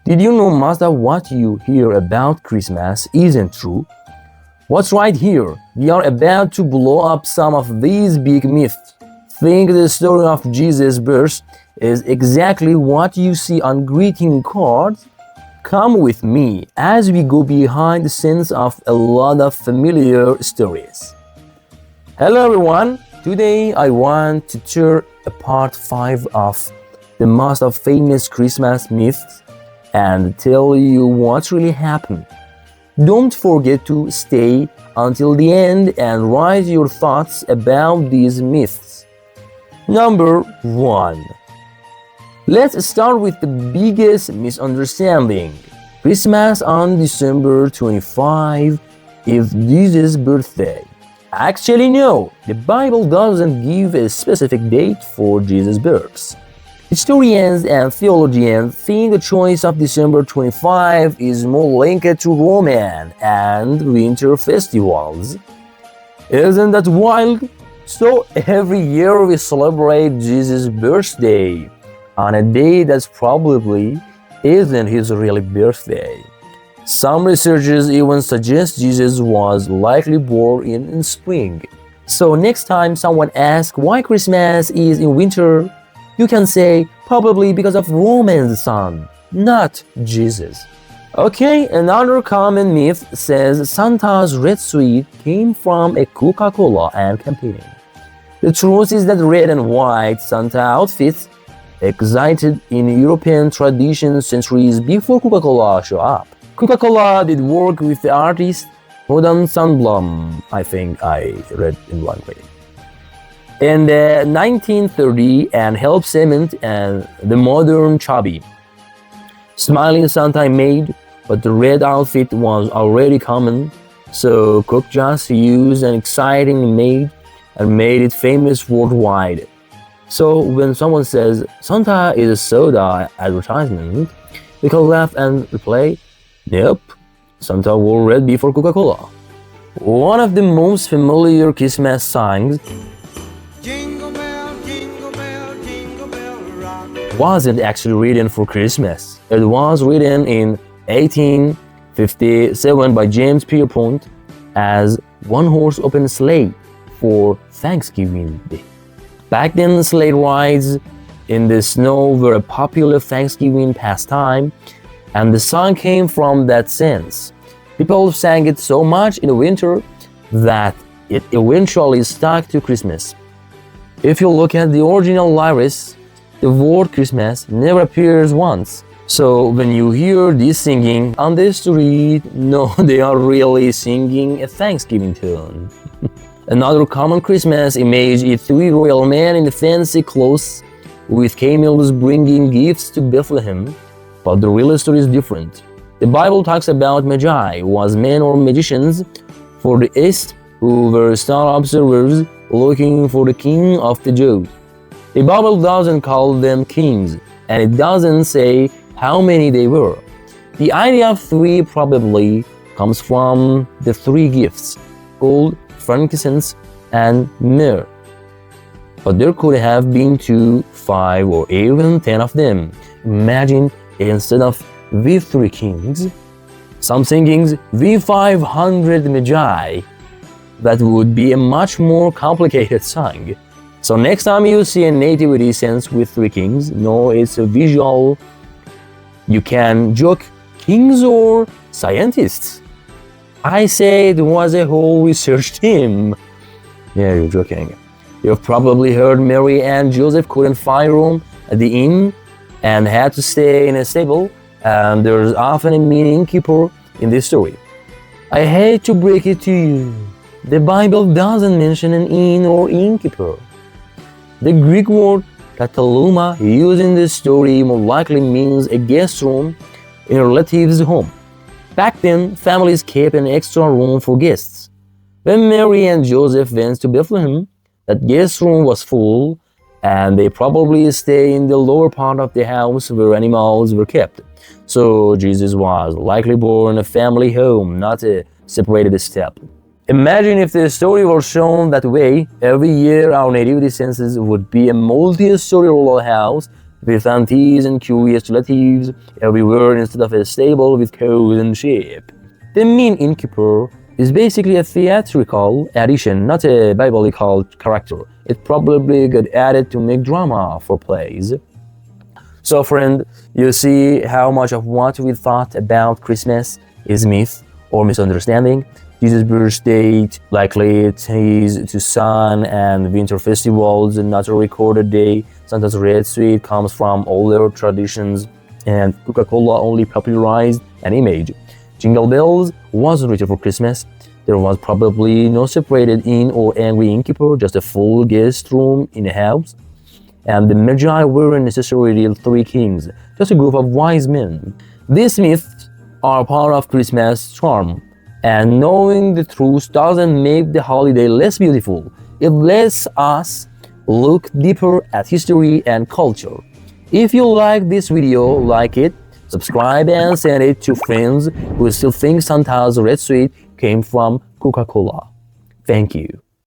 Did you know most of what you hear about Christmas isn't true? What's right here? We are about to blow up some of these big myths. Think the story of Jesus' birth is exactly what you see on greeting cards? Come with me as we go behind the scenes of a lot of familiar stories. Hello everyone, today I want to tear apart 5 of the most famous Christmas myths and tell you what really happened. Don't forget to stay until the end and write your thoughts about these myths. Number 1. Let's start with the biggest misunderstanding. Christmas on December 25 is Jesus' birthday. Actually, no, the Bible doesn't give a specific date for Jesus' birth. Historians and theologians think the choice of December 25 is more linked to Roman and winter festivals. Isn't that wild? So every year we celebrate Jesus' birthday on a day that probably isn't his real birthday. Some researchers even suggest Jesus was likely born in spring. So next time someone asks why Christmas is in winter, you can say probably because of Roman sun, not Jesus. Okay, another common myth says Santa's red suit came from a Coca-Cola ad campaign. The truth is that red and white Santa outfits existed in European tradition centuries before Coca-Cola showed up. Coca-Cola did work with the artist Modern Sandblom, I think I read in one way, in 1930 and helped cement the modern chubby, smiling Santa made, but the red outfit was already common, so Coke just used an exciting made and made it famous worldwide. So when someone says Santa is a soda advertisement, we can laugh and reply, "Yep, Santa wore red before Coca-Cola." One of the most familiar Christmas songs Jingle bell, jingle bell, jingle bell rock. wasn't actually written for Christmas. It was written in 1857 by James Pierpont as one-horse open sleigh for Thanksgiving Day. Back then, sleigh rides in the snow were a popular Thanksgiving pastime, and the song came from that sense. People sang it so much in the winter that it eventually stuck to Christmas. If you look at the original lyrics, the word Christmas never appears once. So when you hear this singing on the street, no, they are really singing a Thanksgiving tune. Another common Christmas image is 3 royal men in fancy clothes with camels bringing gifts to Bethlehem, but the real story is different. The Bible talks about magi, was men or magicians for the East who were star observers looking for the king of the Jews. The Bible doesn't call them kings, and it doesn't say how many they were. The idea of 3 probably comes from the 3 gifts, gold, frankincense, and myrrh. But there could have been 2, 5, or even 10 of them. Imagine instead of the 3 kings, some singing the 500 magi. That would be a much more complicated song. So next time you see a nativity scene with 3 kings, no, it's a visual. You can joke, kings or scientists? I say it was a whole research team. Yeah, you're joking. You've probably heard Mary and Joseph couldn't find room at the inn and had to stay in a stable, and there's often a mean innkeeper in this story. I hate to break it to you, the Bible doesn't mention an inn or innkeeper. The Greek word kataluma used in this story more likely means a guest room in a relative's home. Back then, families kept an extra room for guests. When Mary and Joseph went to Bethlehem, that guest room was full, and they probably stayed in the lower part of the house where animals were kept. So Jesus was likely born in a family home, not a separated step. Imagine if the story were shown that way. Every year our nativity census would be a multi-story royal house with aunties and curious relatives everywhere instead of a stable with cows and sheep. The mean innkeeper is basically a theatrical addition, not a biblical character. It probably got added to make drama for plays. So friend, you see how much of what we thought about Christmas is myth or misunderstanding. Jesus' birth date likely ties to sun and winter festivals and not a recorded day. Santa's red suit comes from older traditions, and Coca-Cola only popularized an image. Jingle Bells wasn't written for Christmas. There was probably no separated inn or angry innkeeper, just a full guest room in a house. And the Magi weren't necessarily 3 kings, just a group of wise men. These myths are part of Christmas' charm, and knowing the truth doesn't make the holiday less beautiful. It lets us look deeper at history and culture. If you like this video, like it, subscribe and send it to friends who still think Santa's red suit came from Coca-Cola. Thank you.